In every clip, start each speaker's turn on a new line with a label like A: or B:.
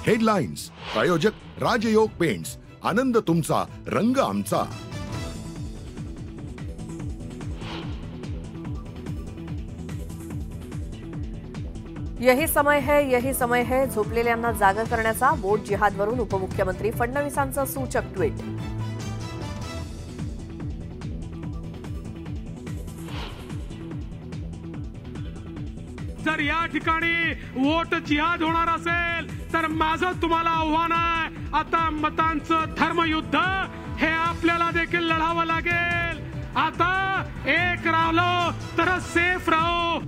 A: Headlines प्रायोजक राजयोग paints, आनंद तुमचा, रंग आमचा।
B: यही समय है झोपलेल्यांना जागा करण्याचा वोट जिहादवरून उपमुख्यमंत्री फडणवीसांचं सूचक ट्विट।
C: जर या ठिकाणी वोट जिहाद होणार असेल तर माझं तुम्हाला आव्हान आहे, आता मतांचं धर्मयुद्ध हे आपल्याला देखील लढावं लागेल। आता एक राहिलो तर सेफ राहो।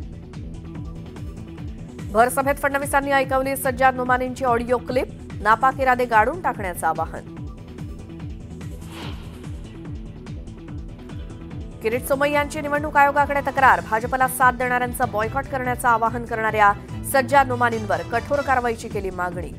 B: भर सभेत फडणवीसांनी ऐकवली सज्जाद नोमानींची ऑडिओ क्लिप, नापाक इरादे गाडून टाकण्याचं आवाहन। किरीट सोमय्यांची निवडणूक आयोगाकडे तक्रार, भाजपला साथ देणाऱ्यांचं बॉयकॉट करण्याचं आवाहन करणाऱ्या सज्जाद नोमानींवर कठोर कारवाईची केली मागणी।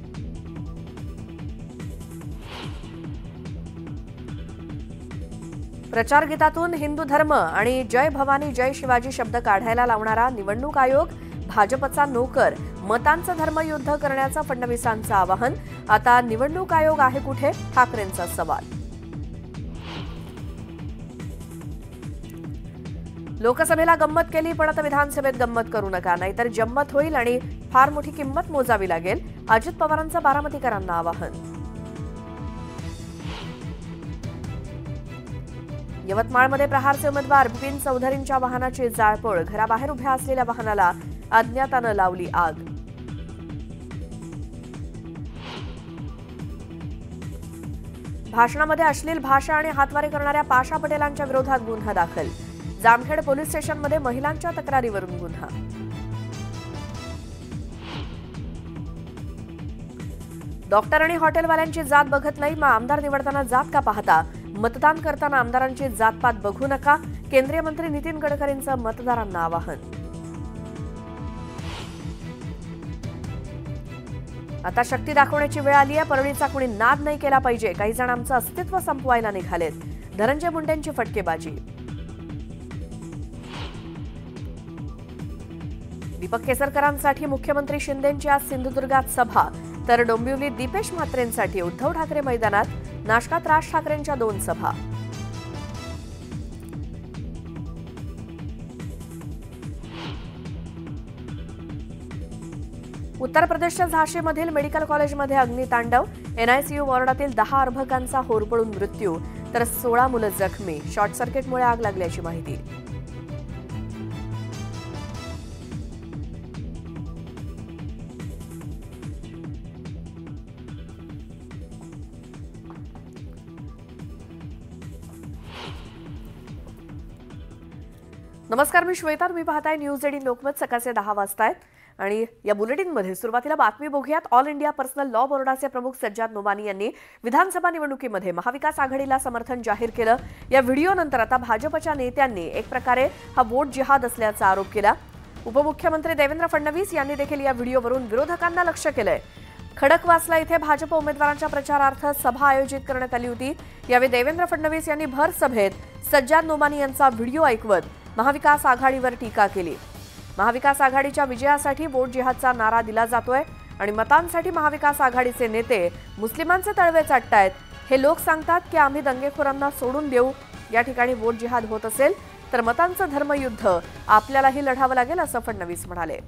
B: प्रचार गीतातून हिंदू धर्म आणि जय भवानी जय शिवाजी शब्द काढायला लावणारा निवडणूक आयोग भाजपचा नोकर, मतांचं धर्मयुद्ध करण्याचं फडणवीसांचं आवाहन। आता निवडणूक आयोग आहे कुठे, ठाकरेंचा सवाल। लोकसभेला गंमत केली पण आता विधानसभेत गंमत करू नका, नाहीतर जम्मत होईल आणि फार मोठी किंमत मोजावी लागेल, अजित पवारांचं बारामतीकरांना आवाहन। यवतमाळमध्ये प्रहारचे उमेदवार बिपिन चौधरींच्या वाहनाची जाळपोळ, घराबाहेर उभ्या असलेल्या वाहनाला अज्ञातानं लावली आग। भाषणामध्ये अश्लील भाषा आणि हातवारे करणाऱ्या पाशा पटेलांच्या विरोधात गुन्हा दाखल, जामखेड पोलीस स्टेशनमध्ये महिलांच्या तक्रारीवरून गुन्हा। डॉक्टर आणि हॉटेलवाल्यांची जात बघत नाही, मग आमदार निवडताना जात का पाहता? मतदान करताना आमदारांची जातपात बघू नका, केंद्रीय मंत्री नितीन गडकरींचं मतदारांना आवाहन। आता शक्ती दाखवण्याची वेळ आली आहे, परळीचा कुणी नाद नाही केला पाहिजे, काही जण आमचं अस्तित्व संपवायला निघालेत, धनंजय मुंडेंची फटकेबाजी। दीपक केसरकरांसाठी मुख्यमंत्री शिंदेंची आज सिंधुदुर्गात सभा, तर डोंबिवलीत दीपेश म्हात्रेंसाठी उद्धव ठाकरे मैदानात, नाशकात राज ठाकरेंच्या 2 सभा। उत्तर प्रदेशच्या झाशीमधील मेडिकल कॉलेजमध्ये अग्नितांडव, एनआयसीयू वॉर्डातील 10 अर्भकांचा होरपळून मृत्यू, तर 16 मुलं जखमी, शॉर्ट सर्किटमुळे आग लागल्याची माहिती। नमस्कार, मी श्वेता, तुम्ही पाहताय न्यूज 18 लोकमत। सकाळचे 10 वाजतायत आणि या बुलेटिनमध्ये सुरुवातीला बातमी बघूयात। ऑल इंडिया पर्सनल लॉ बोर्डाचे प्रमुख सज्जाद नोमानी यांनी विधानसभा निवडणुकीमध्ये महाविकास आघाडीला समर्थन जाहीर केलं। या व्हिडिओनंतर आता भाजपच्या नेत्यांनी एक प्रकारे हा वोट जिहाद असल्याचा आरोप केला। उपमुख्यमंत्री देवेंद्र फडणवीस यांनी देखील या व्हिडिओवरून विरोधकांना लक्ष्य केलंय। खडकवासला इथे भाजप उमेदवारांच्या प्रचारार्थ सभा आयोजित करण्यात आली होती। यावेळी देवेंद्र फडणवीस यांनी भर सभेत सज्जाद नोमानी यांचा व्हिडिओ ऐकवत महाविकास आघाडीवर टीका केली। महाविकास आघाडीच्या विजयासाठी वोट जिहादचा नारा दिला जातोय आणि मतांसाठी महाविकास आघाडीचे नेते मुस्लिमांचे तळवे चाटतायत। हे लोक सांगतात की आम्ही दंगेखोरांना सोडून देऊ, या ठिकाणी वोट जिहाद होत असेल तर मतांचं धर्मयुद्ध आपल्यालाही लढावं लागेल, असं फडणवीस म्हणाले।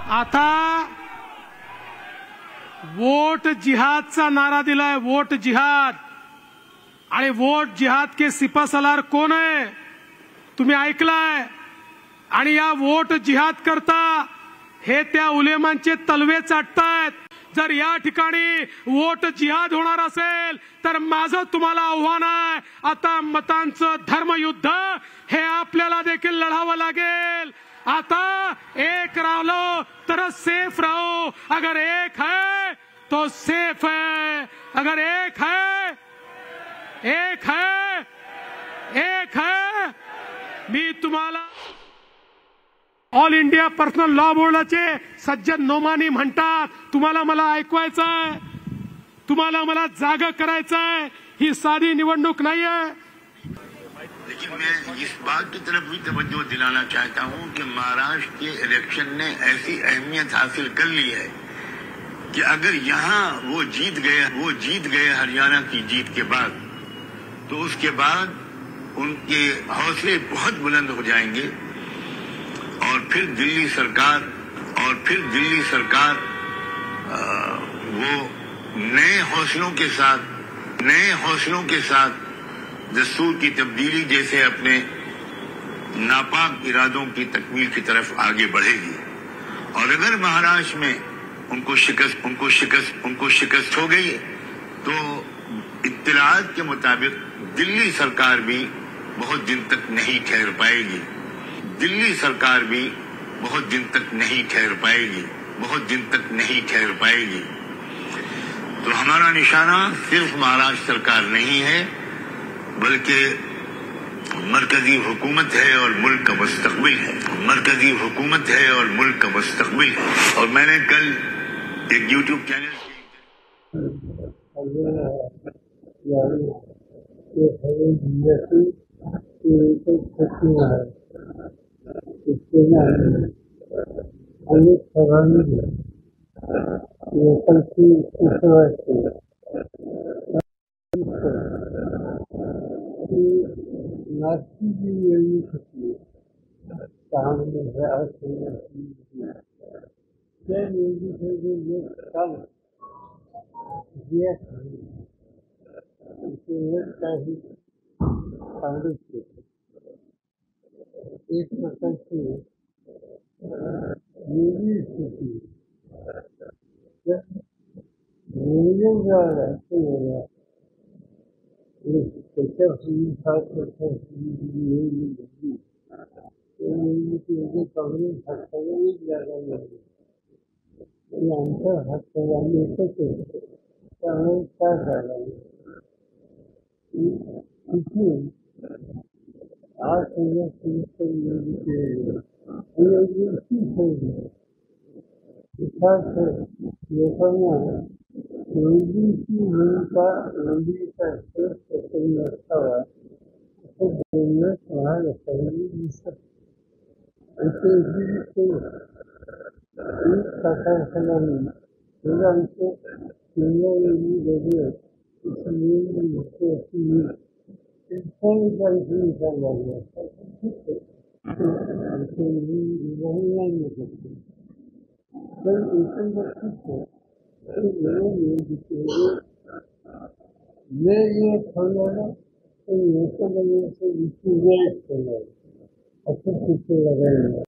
C: आता वोट जिहादचा नारा दिलाय, वोट जिहाद, आणि वोट जिहाद के सिपासलार कोण आहे तुम्ही ऐकलाय। आणि या वोट जिहाद करता हे त्या उलेमांचे तलवे चाटतायत। जर या ठिकाणी वोट जिहाद होणार असेल तर माझं तुम्हाला आव्हान आहे, आता मतांचं धर्मयुद्ध हे आपल्याला देखील लढावं लागेल। आता एक राहिलो तर सेफ रहो, अगर एक है तो सेफ है, अगर एक है मी तुम्हाला ऑल इंडिया पर्सनल लॉ बोर्डाचे सज्जद नोमानी म्हणतात, तुम्हाला मला ऐकवायचं आहे। तुम्हाला मला जागा करायचंय, ही साधी निवडणूक नाहीये।
D: लेकिन मैं इस बात की तरफ भी तवज्जो दिलाना चाहता हूं कि महाराष्ट्र के इलेक्शन ने ऐसी अहमियत हासिल कर ली है कि अगर यहां वो जीत गए हरियाणा की जीत के बाद, तो उसके बाद उनके हौसले बहुत बुलंद हो जाएंगे और फिर दिल्ली सरकार वो नए हौसलों के साथ दस्तूर की तब्दीली जैसे अपने नापाक इरादों की तकमील की तरफ आगे बढ़ेगी। और अगर महाराष्ट्र में उनको शिकस्त हो गई तो इत्तलात के मुताबिक दिल्ली सरकार भी बहुत दिन तक नहीं ठहर पाएगी। तो हमारा निशाना सिर्फ महाराष्ट्र सरकार नहीं है, बल्कि मरकजी हुकूमत है और मुल्क का मुस्तकबिल है। और मैंने कल एक यूट्यूब चैनल
E: नागपूर निवडणूक होती, त्या निवडणुकीचे लोक काल काही काँग्रेस एक प्रकारची वेगळी स्थिती निवडणुकीमध्ये काँग्रेस हाताला एक जागा मिळाली आणि आमचा हाताला आम्ही एकच होतो, त्यामुळे काय झाला तिथून आज निवडणुकी लोकांना निवडणुकीची भूमिका निवडणुकीचा असावा असं बोलण्यात मला लोकांनी दिसत। आमचे केंद्रावरील बजेट पण वेगवेगळे ठेवलेलं ठेवलेलं असं तिथे बघायला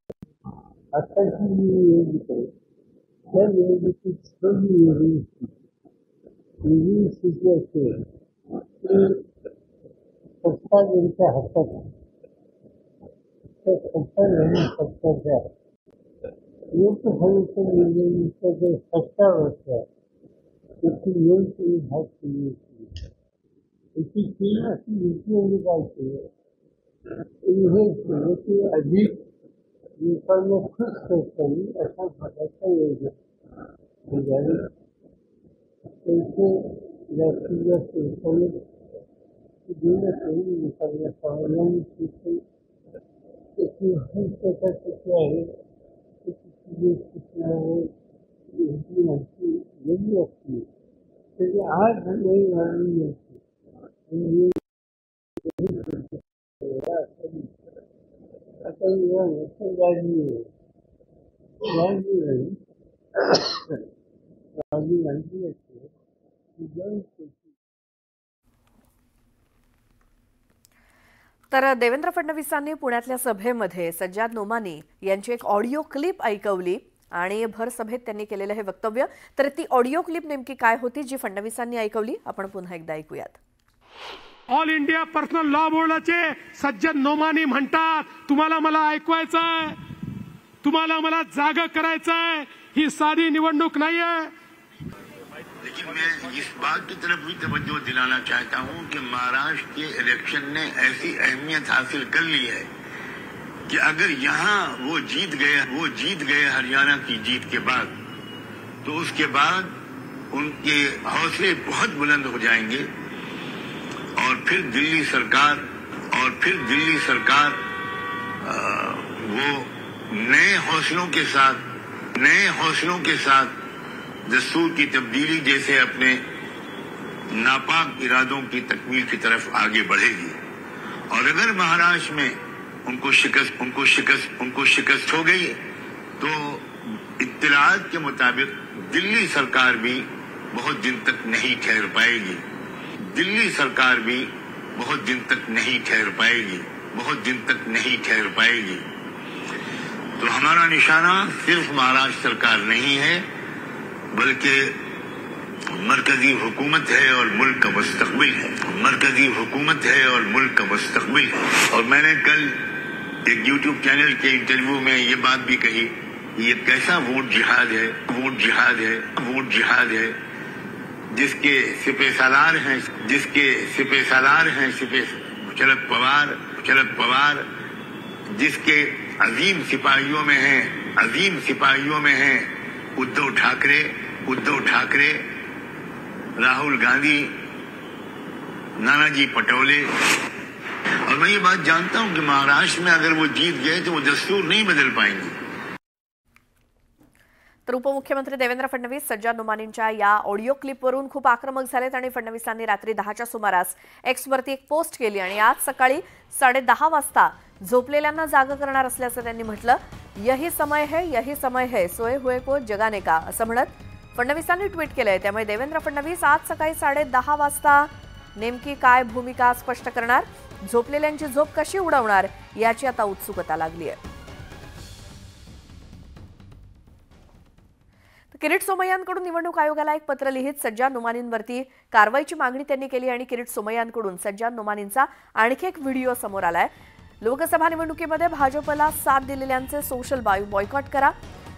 E: आताची निवडणूक आहे त्या निवडणुकीत छोटी वेगळी स्थिती असेल की सत्ता ज्यांच्या हातात त्या सत्ता घेण्या सत्ताच्या लोकसभेच्या निवडणुकीचा जो 17 वर्ष त्याची निवडणूक भाग केली होती त्याची तीन अशी नीती काय केली हे केलं की अधिक लोकांना खुश करता येईल अशा प्रकारच्या योजना पैसे जास्तीत जास्त लोकांना देण्यात येईल, लोकांना स्वावलंबी होईल। त्याची हस्तकथा कशी आहे त्याची माहिती वेगळी असते, त्याची आज नाही वाढली असते। आता गाडी असते
B: तर देवेंद्र फडणवीसांनी पुण्यातल्या सभेमध्ये सज्जाद नोमानी यांची एक ऑडिओ क्लिप ऐकवली आणि भर सभेत त्यांनी केलेलं हे वक्तव्य। तर ती ऑडिओ क्लिप नेमकी काय होती जी फडणवीसांनी ऐकवली आपण पुन्हा एकदा ऐकूयात।
C: ऑल इंडिया पर्सनल लॉ बोर्डाचे सज्जद नोमानी म्हणतात, तुम्हाला मला ऐकवायचंय, तुम्हाला मला जागा करायचंय, ही साधी निवडणूक नाहीये।
D: लेकिन मैं इस बात की तरफ भी तवज्जो दिलाना चाहता हूं कि महाराष्ट्र के इलेक्शन ने ऐसी अहमियत हासिल कर ली है कि अगर यहां वो जीत गए हरियाणा की जीत के बाद, तो उसके बाद उनके हौसले बहुत बुलंद हो जाएंगे और फिर दिल्ली सरकार वो नए हौसलों के साथ दस्तूर की तब्दीली जैसे अपने नापाक इरादों की तकमील की तरफ आगे बढ़ेगी। और अगर महाराष्ट्र में उनको शिकस्त हो गई तो इत्तलात के मुताबिक दिल्ली सरकार भी बहुत दिन तक नहीं ठहर पाएगी। तो हमारा निशाना सिर्फ महाराष्ट्र सरकार नहीं है बल्कि मरकजी हुकूमत है और मुल्क का मुस्तकबिल है। और मैंने कल एक YouTube चैनल के इंटरव्यू में ये बात भी कही, ये कैसा वोट जिहाद है जिसके सिपह सालार हैं शरद पवार, जिसके अजीम सिपाहियों में हैं उद्धव ठाकरे, राहुल गांधी, नानाजी पटोले। और मैं ये बात जानता हूं कि महाराष्ट्र में अगर वो जीत गए तो वो दस्तूर नहीं बदल पाएंगे।
B: तर उपमुख्यमंत्री देवेंद्र फडणवीस सज्जाद नुमानींच्या या ऑडिओ क्लिपवरून खूप आक्रमक झालेत आणि फडणवीसांनी रात्री 10च्या सुमारास एक्सवरती एक पोस्ट केली आणि आज सकाळी 10:30 वाजता झोपलेल्यांना जाग करणार असल्याचं त्यांनी म्हटलं। यही समय है सोए हुए को जगाने का असं म्हणत फडणवीसांनी ट्विट केलंय। त्यामुळे देवेंद्र फडणवीस आज सकाळी 10:30 वाजता नेमकी काय भूमिका स्पष्ट करणार, झोपलेल्यांची झोप कशी उडवणार याची आता उत्सुकता लागली आहे। किरीट सोमय्यांकडून निवडणूक आयोगाला एक पत्र लिहित सज्जाद नुमानींवरती कारवाईची मागणी त्यांनी केली आणि किरीट सोमय्यांकडून सज्जाद नुमानींचा आणखी एक व्हिडिओ समोर आलाय। लोकसभा निवडणुकीमध्ये भाजपला साथ दिलेल्यांचे सोशल बॉयकॉट करा,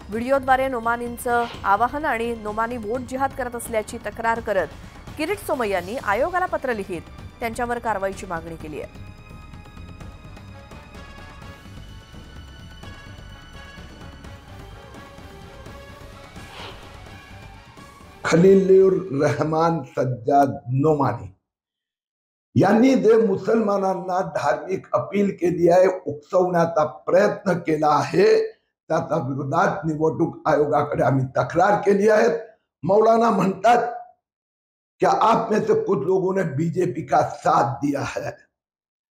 B: व्हिडिओद्वारे नुमानींचं आवाहन आणि नुमानी वोट जिहाद करत असल्याची तक्रार करत किरीट सोमय्यांनी आयोगाला पत्र लिहित त्यांच्यावर कारवाईची मागणी केली आहे।
F: खलीलुर रहमान सज्जाद नोमानी यांनी जे मुसलमानांना धार्मिक अपील केली आहे, उकसवण्याचा प्रयत्न केला आहे, त्याच्या विरोधात निवडणूक आयोगाकडे आम्ही तक्रार केली आहे। मौलाना म्हणतात कि आप में से कुछ लोगों ने बीजेपी का साथ दिया है,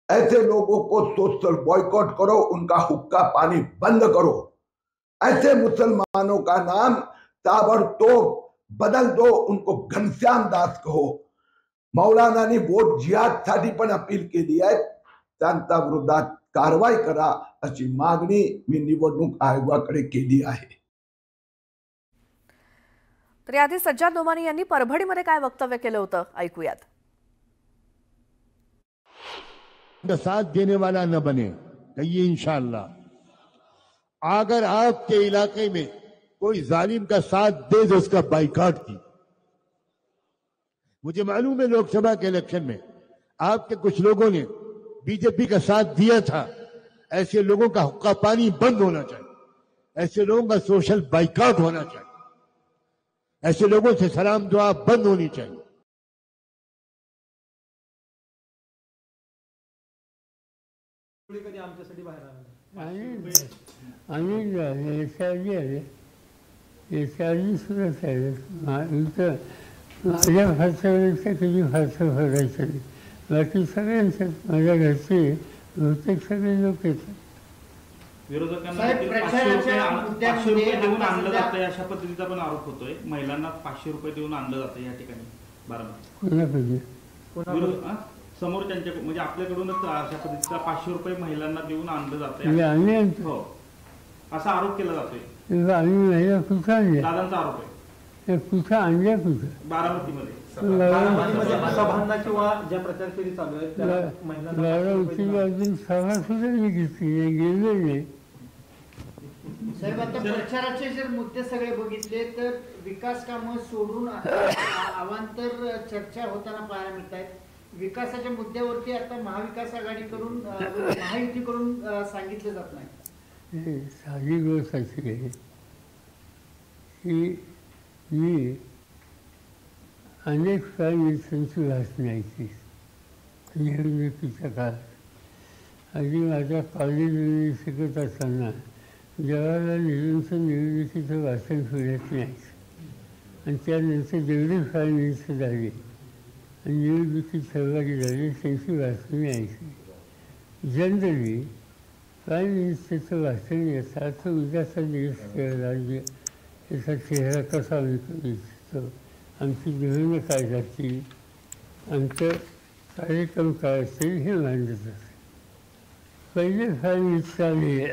F: ऐसे लोगों को सोशल बॉयकॉट करो, उनका हुक्का पानी बंद करो, ऐसे मुसलमानों का नाम ताबड़तोड़ बदल दो, उनको घनश्याम दास कहो। मौलानानी वोट जिहाद साठी पण अपील केली आहे, त्यांच्या विरोधात कारवाई करा अशी मागणी मी निवडणूक आयोगाकडे केली आहे।
B: तर याआधी सज्जाद नोमानी यांनी परभणीमध्ये काय वक्तव्य केलं होतं ऐकूयात।
G: साथ देने वाला न बने कहिए इंशाअल्लाह। अगर आपके इलाके में कोई जालिम का साथ दे तो उसका बाइकआउट की। मुझे मालूम है लोकसभा के इलेक्शन में आपके कुछ लोगों ने बीजेपी का साथ दिया था, ऐसे लोगों का हुक्का पानी बंद होना चाहिए, ऐसे लोगों का सोशल बाइकआउट होना चाहिए, ऐसे लोगों से सलाम दुआ बंद होनी चाहिए।
E: माझ्या खर्चावरच्या कधी खर्च भरायचा नाही, बाकी सगळ्यांच्याच माझ्या घरचे बहुतेक सगळे लोक येतात।
H: विरोधकांना 500 रुपये देऊन आणलं जातं अशा पद्धतीचा पण आरोप होतोय। महिलांना 500 रुपये देऊन आणलं जातं या ठिकाणी बारामती समोरच्यांच्या म्हणजे आपल्याकडूनच अशा पद्धतीचा 500 रुपये महिलांना देऊन आणलं जातं हो असा आरोप केला जातोय।
E: आम्ही महिला कुठं आणल्या,
H: दादांचा आरोप आहे।
E: कुठं आणल्या कुठं
H: बारामतीमध्ये
I: सभांना किंवा ज्या प्रचार फेरी चालू आहेत
E: बारामतीला अजून सभा सुद्धा मी घेतली नाही, गेलो नाही।
J: साहेब आता प्रचाराचे जर मुद्दे सगळे बघितले तर विकास कामं सोडून अवांतर चर्चा होताना पाहायला मिळत आहेत। विकासाच्या मुद्द्यावरती आता महाविकास आघाडी करून महायुती करून सांगितलं जात नाही।
E: साधी गोष्ट अशी आहे की मी अनेक प्राईम मिनिस्टरांची भाषणं ऐकली निवडणुकीच्या काळात. आधी माझ्या कॉलेजमध्ये शिकत असताना जवाहरलाल नेहरूंचं निवडणुकीचं भाषण फिरत नाही आणि त्यानंतर जेवढे प्राईम मिनिस्टर झाले आणि निवडणुकीत सहभागी झाले त्यांची भाषणं मी ऐकली. जनरली प्राईम मिनिस्टरचं भाषण याचा अर्थ उद्याचा दिवस राज्य याचा चेहरा कसा करू इच्छितो, आमची धोरणं काय जातील, आमचं कार्यक्रम काय असेल हे मांडत असते. पहिले प्राईम मिनिस्टर आले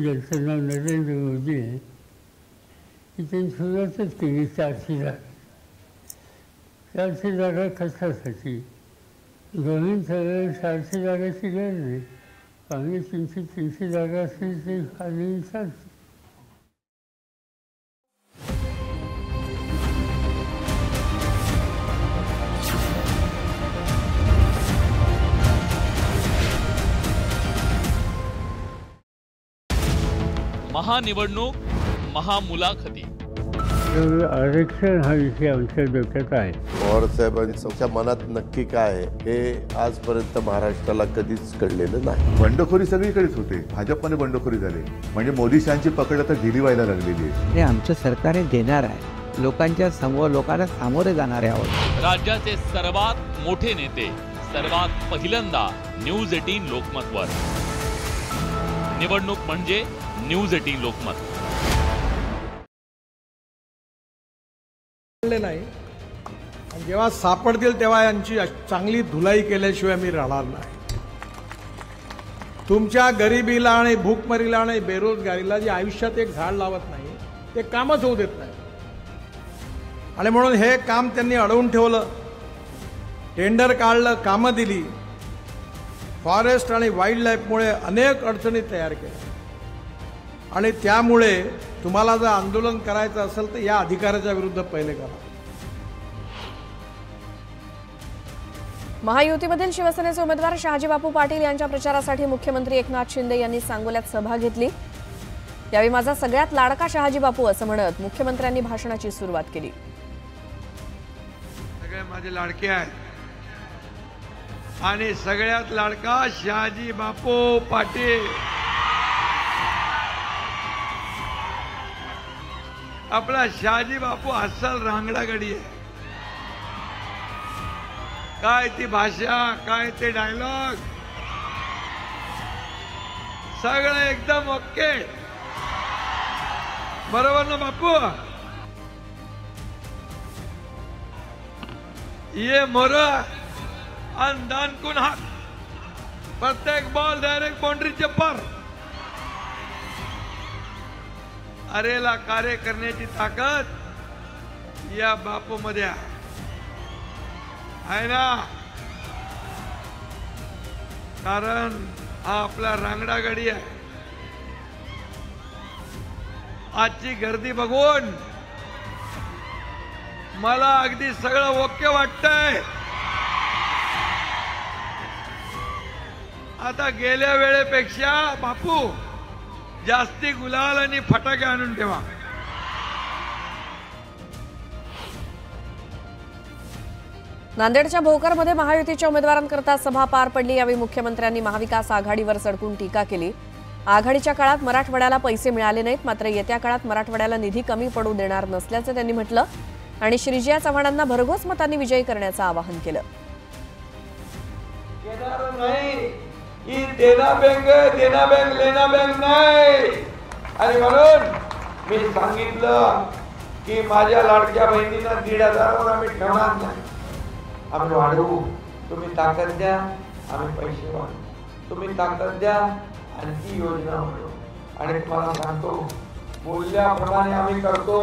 E: ज्यांचं नाव नरेंद्र मोदी आहे की त्यांनी सुरुवातच केली 400 जागा. 400 जागा कशासाठी? गव्हर्नमेंट सरकार 400 जागाची गरज नाही. 250-300 जागा असतील ते फार चालते.
K: महानिवडणूक महामुलाखती.
E: आरक्षण हा विषय आमच्या डोक्यात आहे.
L: पवार साहेबांच्या मनात नक्की काय आहे हे आजपर्यंत महाराष्ट्राला कधीच कळलेलं नाही.
M: बंडखोरी सगळीकडेच होते. भाजपने बंडखोरी झाली म्हणजे मोदी शांची पकड आता ढिली व्हायला लागलेली आहे.
N: हे आमचं सरकार देणार आहे. लोकांना सामोरे जाणारे आहोत.
K: राज्याचे सर्वात मोठे नेते सर्वात पहिल्यांदा न्यूज 18 लोकमतवर. निवडणूक म्हणजे न्यूज 18 लोकमत.
O: नाही आणि जेव्हा सापडतील तेव्हा यांची चांगली धुलाई केल्याशिवाय मी राहणार नाही. तुमच्या गरिबीला आणि भूकमरीला आणि बेरोजगारीला जे आयुष्यात एक झाड लावत नाही ते कामच होऊ देत नाही. आणि म्हणून हे काम त्यांनी अडवून ठेवलं, टेंडर काढलं, कामं दिली. फॉरेस्ट आणि वाईल्ड लाईफमुळे अनेक अडचणी तयार केल्या आणि त्यामुळे तुम्हाला जर आंदोलन करायचं असेल तर या अधिकाऱ्याच्या विरुद्ध पहिले करा.
B: महायुतीमधील शिवसेनेचे उमेदवार शहाजी बापू पाटील यांच्या प्रचारासाठी मुख्यमंत्री एकनाथ शिंदे यांनी सांगोल्यात सभा घेतली. यावेळी माझा सगळ्यात लाडका शहाजी बापू असं म्हणत मुख्यमंत्र्यांनी भाषणाची सुरुवात केली.
O: सगळे माझे लाडके आहेत आणि सगळ्यात लाडका शहाजी बापू पाटील. आपला शहाजी बापू अस्सल रांगडा गडी आहे. काय ती भाषा, काय ते डायलॉग, सगळं एकदम ओके. बरोबर ना बापू? ये मोर अंदान कुन हात, प्रत्येक बॉल डायरेक्ट बाउंड्रीच्या पार. अरेला कार्य करण्याची ताकद या बापू मध्ये आहे ना. कारण हा आपला रांगडा गाडी आहे. आजची गर्दी बघून मला अगदी सगळं ओके वाटतंय. आता गेल्या वेळेपेक्षा बापू जास्ती गुलाल आणि फटाके आणून ठेवा.
B: नांदेडच्या भोकरमध्ये महायुतीच्या उमेदवारांकरता सभा पार पडली. यावेळी मुख्यमंत्र्यांनी महाविकास आघाडीवर सडकून टीका केली. आघाडीच्या काळात मराठवाड्याला पैसे मिळाले नाहीत, मात्र येत्या काळात मराठवाड्याला निधी कमी पडू देणार नसल्याचं त्यांनी म्हटलं आणि श्रीजिया चव्हाणांना भरघोस मतांनी विजयी करण्याचं आवाहन केलं.
O: देना बँक लेना बँक नाही. आणि म्हणून मी सांगितलं की माझ्या लाडक्या बहिणींना 1,500 आम्ही ठेवणार नाही. आम्ही वाढवू. तुम्ही ताकद द्या, आम्ही पैसे वाढवू. तुम्ही ताकद द्या आणि ती योजना वाढवू. आणि तुम्हाला सांगतो बोलल्याप्रमाणे आम्ही करतो.